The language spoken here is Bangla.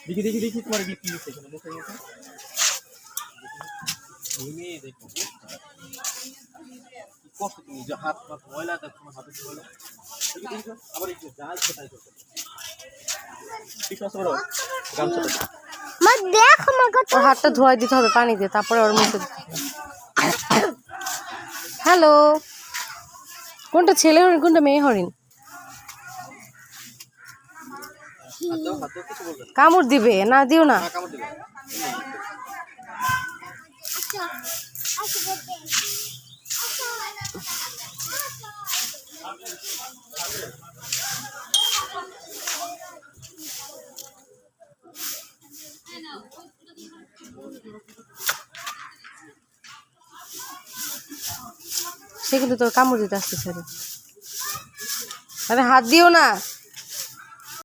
দেখি দেখি দেখি তোমার কি হচ্ছে এখানে মুখে মুখে ঘুমে দেখো কষ্ট তুমি যে হাত পা ময়লা দেখ তোমার হাতে ময়লা দেখি দেখি আবার একটু জাল সেটাই করতে ঠিক আছে বড় গামছা মা দেখ আমার কত ওর হাতটা ধোয়া দিতে হবে পানি দিয়ে, তারপরে ওর মুখে। হ্যালো, কোনটা ছেলে হরিণ কোনটা মেয়ে হরিণ? হাতে কিছু বলবে কামড় দিবে না? দিও না। না কামড় দিবে আচ্ছা আচ্ছা বলতে সে কিন্তু তোর কামড় দিতে আসতেছে। আরে হাত দিও না।